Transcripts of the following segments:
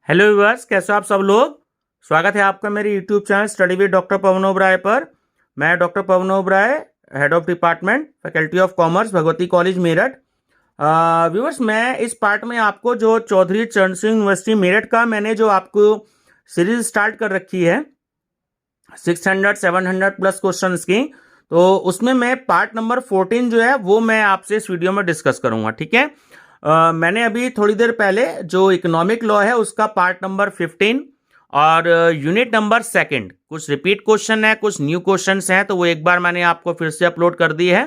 Hello viewers, कैसे हो आप सब लोग। स्वागत है आपका मेरे YouTube channel study with doctor Pawan Oberoi पर। मैं doctor Pawan Oberoi, head of department faculty of commerce, Bhagwati college Meerut. Viewers, मैं इस पार्ट में आपको जो चौधरी चरण सिंह यूनिवर्सिटी मेरठ का मैंने जो आपको सीरीज स्टार्ट कर रखी है 600 700 प्लस क्वेश्चंस की, तो उसमें मैं पार्ट नंबर 14 जो है वो मैं आपसे इस वीडियो में डिस्कस करूंगा। ठीक है। मैंने अभी थोड़ी देर पहले जो इकोनॉमिक लॉ है उसका पार्ट नंबर 15 और यूनिट नंबर 2 कुछ रिपीट क्वेश्चन है, कुछ न्यू क्वेश्चंस हैं, तो वो एक बार मैंने आपको फिर से अपलोड कर दी है,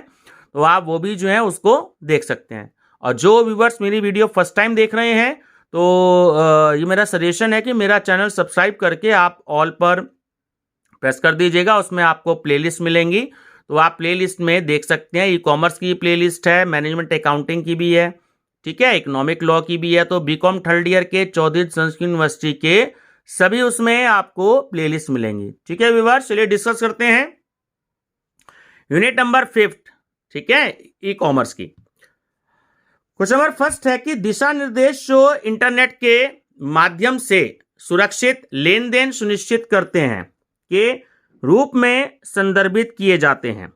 तो आप वो भी जो है उसको देख सकते हैं। और जो व्यूवर्स मेरी वीडियो फर्स्ट टाइम देख रहे हैं, तो ये मेरा सजेशन है कि मेरा चैनल सब्सक्राइब करके आप ऑल पर प्रेस कर दीजिएगा। उसमें आपको प्लेलिस्ट मिलेंगी, तो आप प्लेलिस्ट में देख सकते हैं। ई कॉमर्स की प्लेलिस्ट है, मैनेजमेंट अकाउंटिंग की भी है, ठीक है, इकोनॉमिक लॉ की भी है। तो बीकॉम थर्ड ईयर के चौधरी चरण सिंह यूनिवर्सिटी के सभी उसमें आपको प्लेलिस्ट मिलेंगी। ठीक है व्यूअर्स, चलिए डिस्कस करते हैं यूनिट नंबर 5, ठीक है, ई कॉमर्स की। क्वेश्चन नंबर फर्स्ट है कि दिशा निर्देश जो इंटरनेट के माध्यम से सुरक्षित लेन देन सुनिश्चित करते हैं के रूप में संदर्भित किए जाते हैं।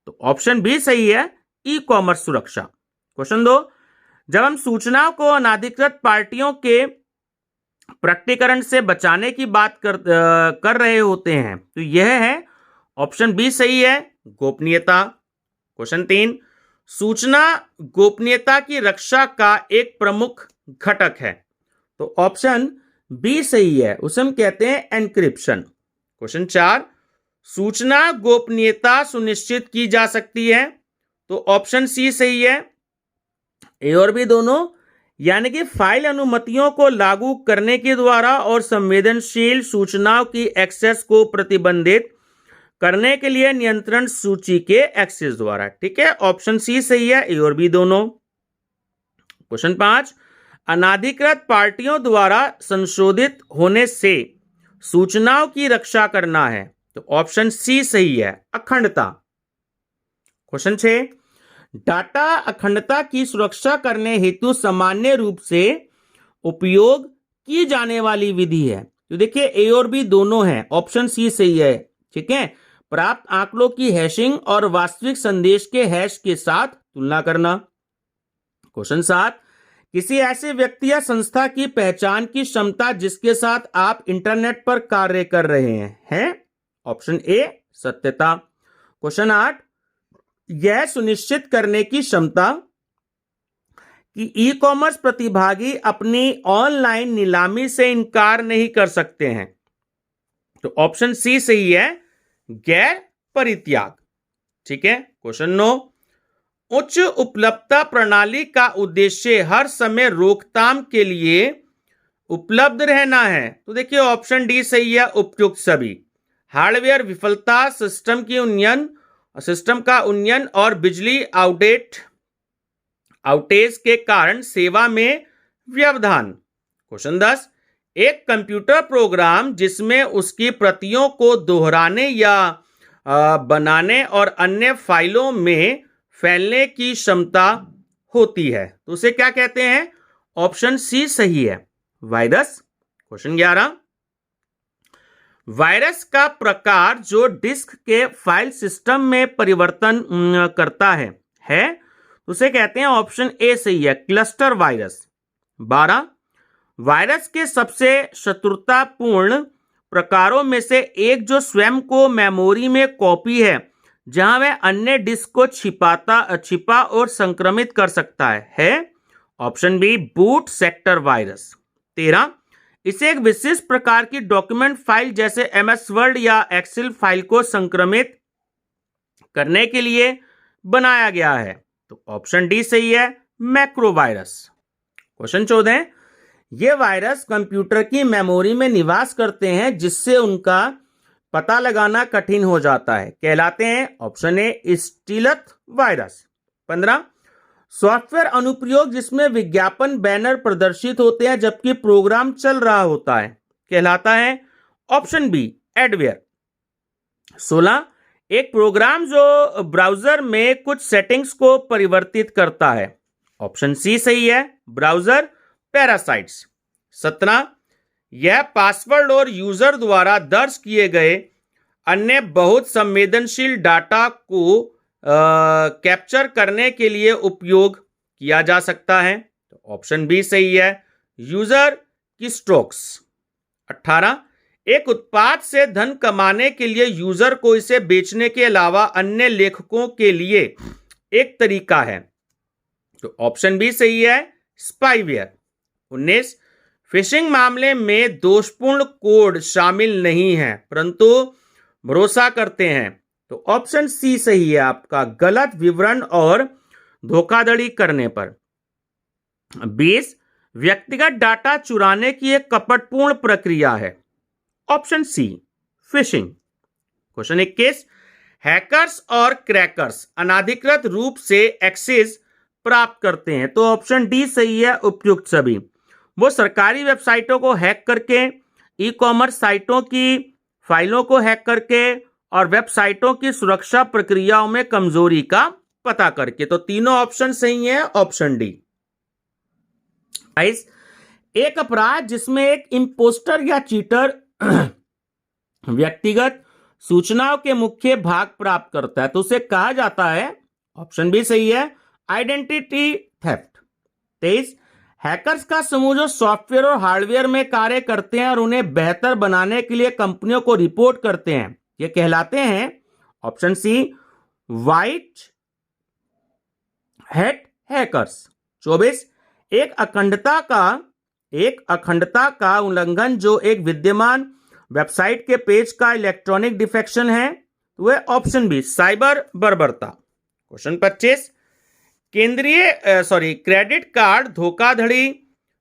तो ऑप्शन बी सही है, ई कॉमर्स सुरक्षा। क्वेश्चन 2, जब हम सूचनाओं को अनाधिकृत पार्टियों के प्रकटीकरण से बचाने की बात कर रहे होते हैं, तो यह है ऑप्शन बी सही है, गोपनीयता। क्वेश्चन 3, सूचना गोपनीयता की रक्षा का एक प्रमुख घटक है, तो ऑप्शन बी सही है, उसे हम कहते हैं एन्क्रिप्शन। क्वेश्चन 4, सूचना गोपनीयता सुनिश्चित की जा सकती है, तो ऑप्शन सी सही है, ए और बी दोनों, यानी कि फाइल अनुमतियों को लागू करने के द्वारा और संवेदनशील सूचनाओं की एक्सेस को प्रतिबंधित करने के लिए नियंत्रण सूची के एक्सेस द्वारा। ठीक है, ऑप्शन सी सही है, ए और बी दोनों। क्वेश्चन 5, अनाधिकृत पार्टियों द्वारा संशोधित होने से सूचनाओं की रक्षा करना है, तो ऑप्शन सी सही है, अखंडता। क्वेश्चन 6, डाटा अखंडता की सुरक्षा करने हेतु सामान्य रूप से उपयोग की जाने वाली विधि है, तो देखिए ए और बी दोनों हैं, ऑप्शन सी सही है। ठीक है, प्राप्त आंकड़ों की हैशिंग और वास्तविक संदेश के हैश के साथ तुलना करना। क्वेश्चन 7, किसी ऐसे व्यक्ति या संस्था की पहचान की क्षमता जिसके साथ आप इंटरनेट पर कार्य कर रहे हैं, ऑप्शन ए सत्यता। क्वेश्चन 8, यह सुनिश्चित करने की क्षमता कि ई कॉमर्स प्रतिभागी अपनी ऑनलाइन नीलामी से इनकार नहीं कर सकते हैं, तो ऑप्शन सी सही है, गैर परित्याग। ठीक है। क्वेश्चन 9, उच्च उपलब्धता प्रणाली का उद्देश्य हर समय रोकथाम के लिए उपलब्ध रहना है, तो देखिए ऑप्शन डी सही है, उपयुक्त सभी। हार्डवेयर विफलता, सिस्टम का उन्नयन और बिजली आउटेज के कारण सेवा में व्यवधान। क्वेश्चन 10, एक कंप्यूटर प्रोग्राम जिसमें उसकी प्रतियों को दोहराने या बनाने और अन्य फाइलों में फैलने की क्षमता होती है, तो उसे क्या कहते हैं, ऑप्शन सी सही है, वायरस। क्वेश्चन 11, वायरस का प्रकार जो डिस्क के फाइल सिस्टम में परिवर्तन करता है तो उसे कहते हैं, ऑप्शन ए सही है, क्लस्टर वायरस। 12, वायरस के सबसे शत्रुतापूर्ण प्रकारों में से एक जो स्वयं को मेमोरी में कॉपी है जहां वह अन्य डिस्क को छिपा और संक्रमित कर सकता है, option B boot sector virus. 13, इसे एक विशिष्ट प्रकार की डॉक्यूमेंट फाइल जैसे एमएस वर्ड या एक्सेल फाइल को संक्रमित करने के लिए बनाया गया है, तो ऑप्शन डी सही है, मैक्रो वायरस। क्वेश्चन 14, ये वायरस कंप्यूटर की मेमोरी में निवास करते हैं जिससे उनका पता लगाना कठिन हो जाता है, कहलाते हैं, ऑप्शन ए स्टीलथ वायरस। 15, सॉफ्टवेयर अनुप्रयोग जिसमें विज्ञापन बैनर प्रदर्शित होते हैं जबकि प्रोग्राम चल रहा होता है, कहलाता है, ऑप्शन बी एडवेयर। 16, एक प्रोग्राम जो ब्राउजर में कुछ सेटिंग्स को परिवर्तित करता है, ऑप्शन सी सही है, ब्राउजर पैरासाइट्स। 17, यह पासवर्ड और यूजर द्वारा दर्ज किए गए अन्य बहुत संवेदनशील डाटा को कैप्चर करने के लिए उपयोग किया जा सकता है। तो ऑप्शन बी सही है, यूजर की स्ट्रोक्स। 18, एक उत्पाद से धन कमाने के लिए यूजर को इसे बेचने के अलावा अन्य लेखकों के लिए एक तरीका है। तो ऑप्शन बी सही है, स्पाईवेयर। 19, फिशिंग मामले में दोषपूर्ण कोड शामिल नहीं है परंतु भरोसा करते हैं। तो ऑप्शन सी सही है आपका, गलत विवरण और धोखाधड़ी करने पर। 20, व्यक्तिगत डाटा चुराने की एक कपटपूर्ण प्रक्रिया है। Option C, phishing. Question 21, hackers और क्रैकर्स अनाधिकृत रूप से एक्सेस प्राप्त करते हैं। तो ऑप्शन डी सही है, उपयुक्त सभी। वो सरकारी वेबसाइटों को हैक करके, ई कॉमर्स साइटों की फाइलों को हैक करके और वेबसाइटों की सुरक्षा प्रक्रियाओं में कमजोरी का पता करके। तो तीनों ऑप्शन सही है, ऑप्शन डी। एक अपराध जिसमें एक इंपोस्टर या चीटर व्यक्तिगत सूचनाओं के मुख्य भाग प्राप्त करता है तो उसे कहा जाता है, ऑप्शन बी सही है, आइडेंटिटी थेफ्ट। 23, हैकर्स का समूह जो सॉफ्टवेयर और हार्डवेयर में कार्य करते हैं और उन्हें बेहतर बनाने के लिए कंपनियों को रिपोर्ट करते हैं, ये कहलाते हैं, option C, white hat hackers. 24, एक अखंडता का उल्लंघन जो एक विद्यमान वेबसाइट के पेज का इलेक्ट्रॉनिक डिफेक्शन है, तो वह ऑप्शन बी, साइबर बर्बरता। क्वेश्चन 25, क्रेडिट कार्ड धोखाधड़ी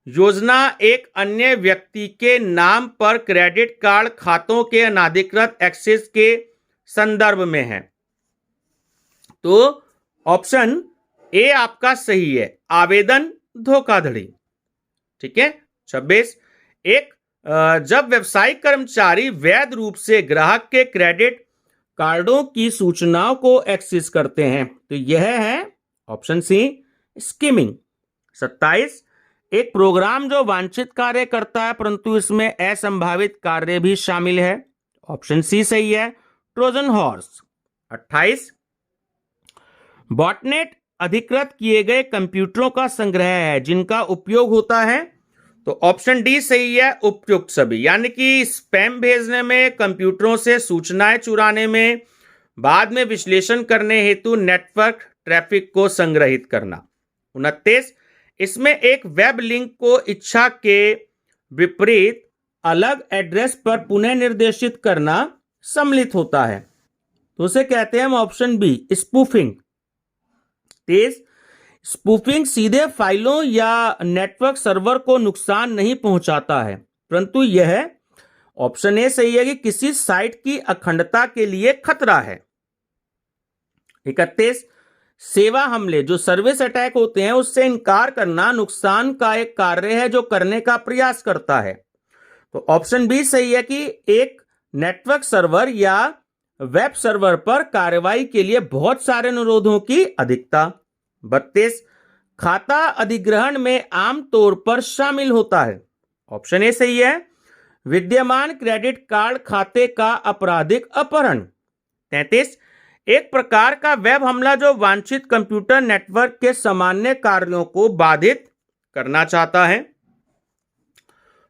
योजना एक अन्य व्यक्ति के नाम पर क्रेडिट कार्ड खातों के अनाधिकृत एक्सेस के संदर्भ में है। तो ऑप्शन ए आपका सही है, आवेदन धोखाधड़ी। ठीक है। 26, जब व्यवसायिक कर्मचारी वैध रूप से ग्राहक के क्रेडिट कार्डों की सूचनाओं को एक्सेस करते हैं तो यह है, ऑप्शन सी, स्किमिंग। 27, एक प्रोग्राम जो वांछित कार्य करता है परंतु इसमें असंभावित कार्य भी शामिल है, ऑप्शन सी सही है, ट्रोजन हॉर्स। 28, बॉटनेट अधिकृत किए गए कंप्यूटरों का संग्रह है जिनका उपयोग होता है, तो ऑप्शन डी सही है, उपयुक्त सभी। यानी कि स्पैम भेजने में, कंप्यूटरों से सूचनाएं चुराने में, बाद में विश्लेषण करने हेतु नेटवर्क ट्रैफिक को संग्रहित करना। 29, इसमें एक वेब लिंक को इच्छा के विपरीत अलग एड्रेस पर पुनः निर्देशित करना सम्मिलित होता है, तो उसे कहते हैं हम ऑप्शन बी, स्पूफिंग। 30, स्पूफिंग सीधे फाइलों या नेटवर्क सर्वर को नुकसान नहीं पहुंचाता है परंतु यह, ऑप्शन ए सही है, कि किसी साइट की अखंडता के लिए खतरा है। 31, सेवा हमले जो सर्विस अटैक होते हैं उससे इनकार करना नुकसान का एक कार्य है जो करने का प्रयास करता है, तो ऑप्शन बी सही है कि एक नेटवर्क सर्वर या वेब सर्वर पर कार्रवाई के लिए बहुत सारे अनुरोधों की अधिकता। 32, खाता अधिग्रहण में आमतौर पर शामिल होता है, ऑप्शन ए सही है, विद्यमान क्रेडिट कार्ड खाते का आपराधिक अपहरण। 33, एक प्रकार का वेब हमला जो वांछित कंप्यूटर नेटवर्क के सामान्य कार्यों को बाधित करना चाहता है,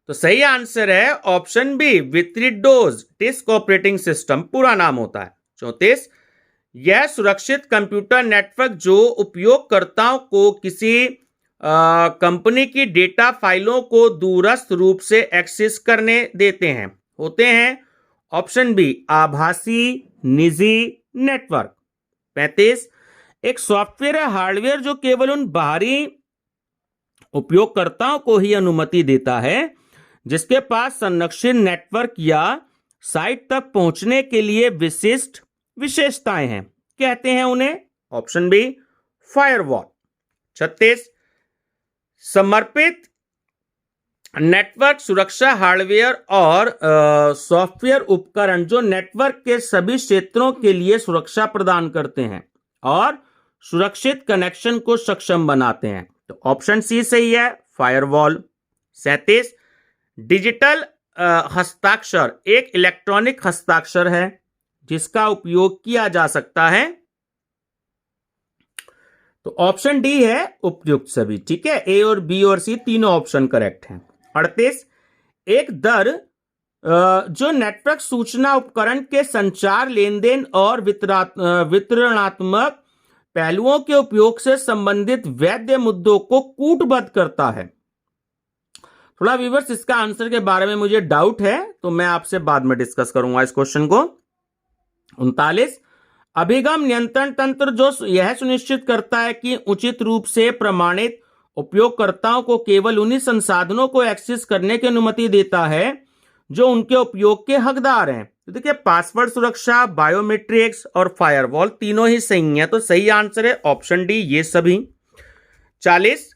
तो सही आंसर है ऑप्शन बी, वितरित डोज डिस्क ऑपरेटिंग सिस्टम पूरा नाम होता है। 34, यह सुरक्षित कंप्यूटर नेटवर्क जो उपयोगकर्ताओं को किसी कंपनी की डेटा फाइलों को दूरस्थ रूप से एक्सेस करने देते हैं होते हैं, ऑप्शन बी, आभासी निजी नेटवर्क। 35, एक सॉफ्टवेयर या हार्डवेयर जो केवल उन बाहरी उपयोगकर्ताओं को ही अनुमति देता है जिसके पास संरक्षित नेटवर्क या साइट तक पहुंचने के लिए विशिष्ट विशेषताएं हैं, कहते हैं उन्हें, ऑप्शन बी, फायरवॉल। 36, समर्पित नेटवर्क सुरक्षा हार्डवेयर और सॉफ्टवेयर उपकरण जो नेटवर्क के सभी क्षेत्रों के लिए सुरक्षा प्रदान करते हैं और सुरक्षित कनेक्शन को सक्षम बनाते हैं, तो ऑप्शन सी सही है, फायरवॉल। 37, डिजिटल हस्ताक्षर एक इलेक्ट्रॉनिक हस्ताक्षर है जिसका उपयोग किया जा सकता है? तो ऑप्शन डी है उपयुक्त सभी। ठीक है, ए और बी और सी तीनों ऑप्शन करेक्ट हैं। 38, एक दर जो नेटवर्क सूचना उपकरण के संचार, लेन देन और वितरणात्मक पहलुओं के उपयोग से संबंधित वैध मुद्दों को कूटबद्ध करता है। थोड़ा व्यूअर्स इसका आंसर के बारे में मुझे डाउट है, तो मैं आपसे बाद में डिस्कस करूंगा इस क्वेश्चन को। 39, अभिगम नियंत्रण तंत्र जो यह सुनिश्चित करता है कि उचित रूप से प्रमाणित उपयोगकर्ताओं को केवल उन्हीं संसाधनों को एक्सेस करने की अनुमति देता है जो उनके उपयोग के हकदार हैं। तो देखिए, पासवर्ड सुरक्षा, बायोमेट्रिक्स और फायरवॉल तीनों ही सही है, तो सही आंसर है ऑप्शन डी ये सभी। 40,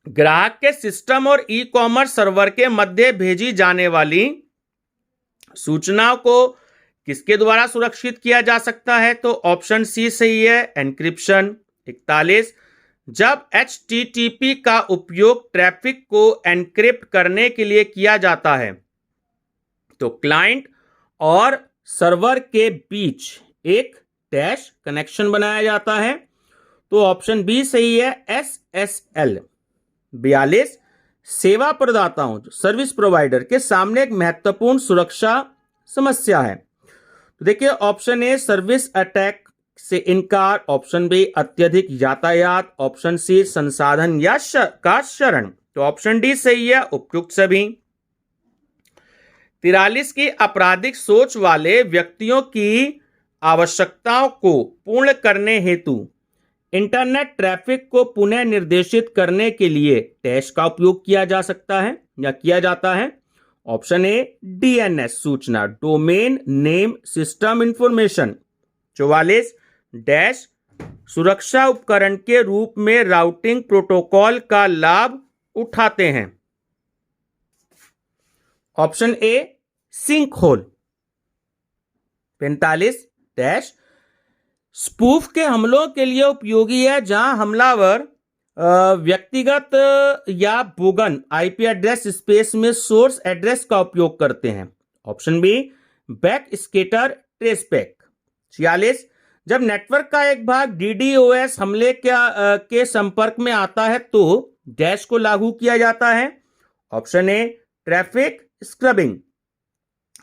ग्राहक के सिस्टम और ई कॉमर्स सर्वर के मध्य भेजी जाने वाली सूचनाओं को किसके द्वारा सुरक्षित किया जा सकता है? तो ऑप्शन सी सही है, एन्क्रिप्शन। 41, जब HTTP का उपयोग ट्रैफिक को एनक्रिप्ट करने के लिए किया जाता है तो क्लाइंट और सर्वर के बीच एक डैश कनेक्शन बनाया जाता है, तो ऑप्शन बी सही है, SSL। 42, सेवा प्रदाताओं सर्विस प्रोवाइडर के सामने एक महत्वपूर्ण सुरक्षा समस्या है। तो देखिए, ऑप्शन ए सर्विस अटैक से इनकार, ऑप्शन बी अत्यधिक यातायात, ऑप्शन सी संसाधन या का शरण। तो ऑप्शन डी सही है, उपयुक्त सभी। 43 की आपराधिक सोच वाले व्यक्तियों की आवश्यकताओं को पूर्ण करने हेतु इंटरनेट ट्रैफिक को पुनः निर्देशित करने के लिए डैश का उपयोग किया जा सकता है या किया जाता है। ऑप्शन ए DNS सूचना, domain name system information. 44, dash सुरक्षा उपकरण के रूप में राउटिंग प्रोटोकॉल का लाभ उठाते हैं। Option A sinkhole. 45, dash spoof के हमलों के लिए उपयोगी है जहां हमलावर व्यक्तिगत या बोगन IP एड्रेस स्पेस में सोर्स एड्रेस का उपयोग करते हैं। Option B backscatter traceback. 46, जब नेटवर्क का एक भाग DDoS हमले के संपर्क में आता है तो डैश को लागू किया जाता है। Option A traffic scrubbing.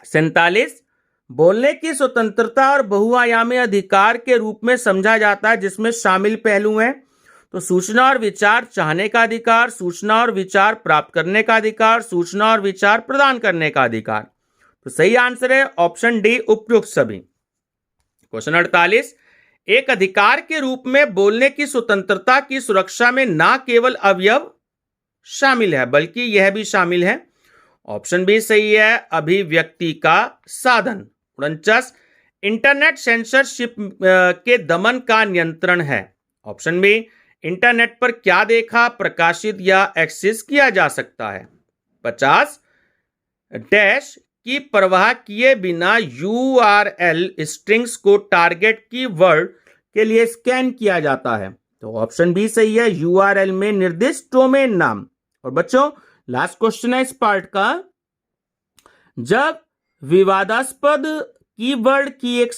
47, बोलने की स्वतंत्रता और बहुआयामी अधिकार के रूप में समझा जाता है जिसमें शामिल पहलू हैं तो सूचना और विचार चाहने का अधिकार, सूचना और विचार प्राप्त करने का अधिकार, सूचना और विचार प्रदान करने का अधिकार। तो सही आंसर है ऑप्शन डी उपयुक्त सभी। क्वेश्चन 48, एक अधिकार के रूप में बोलने की स्वतंत्रता की सुरक्षा में न केवल अवयव शामिल है बल्कि यह भी शामिल है। ऑप्शन बी सही है, अभिव्यक्ति का साधन। 49, इंटरनेट सेंसरशिप के दमन का नियंत्रण है। ऑप्शन बी इंटरनेट पर क्या देखा, प्रकाशित या एक्सेस किया जा सकता है। 50, डैश की परवाह किए बिना URL स्ट्रिंग्स को टारगेट कीवर्ड के लिए स्कैन किया जाता है। तो ऑप्शन बी सही है, URL में निर्दिष्ट डोमेन नाम। और बच्चों लास्ट क्वेश्चन है इस पार्ट का, जब विवादास्पद कीवर्ड की एक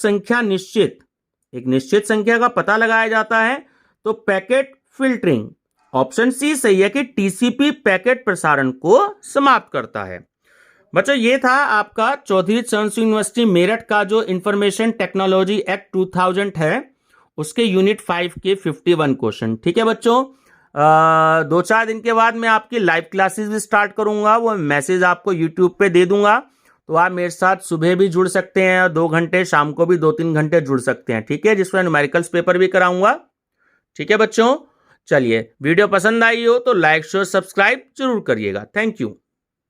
निश्चित संख्या का पता लगाया जाता है तो पैकेट फिल्टरिंग। ऑप्शन सी सही है कि TCP पैकेट प्रसारण को समाप्त करता है। बच्चों ये था आपका चौधरी चरण सिंह यूनिवर्सिटी मेरठ का जो इंफॉर्मेशन टेक्नोलॉजी एक्ट 2000 है उसके यूनिट 5 के 51 क्वेश्चन। ठीक है बच्चों, 2-4 दिन के बाद मैं आपकी लाइव क्लासेस भी स्टार्ट करूंगा, वो मैसेज आपको यूट्यूब पे दे दूंगा, तो आप मेरे साथ सुबह भी जुड़ सकते हैं 2 घंटे, शाम को भी 2-3 घंटे जुड़ सकते हैं। ठीक है, जिसमें न्यूमेरिकल्स पेपर भी कराऊंगा। ठीक है बच्चों, चलिए वीडियो पसंद आई हो तो लाइक शेयर सब्सक्राइब जरूर करिएगा। Thank you.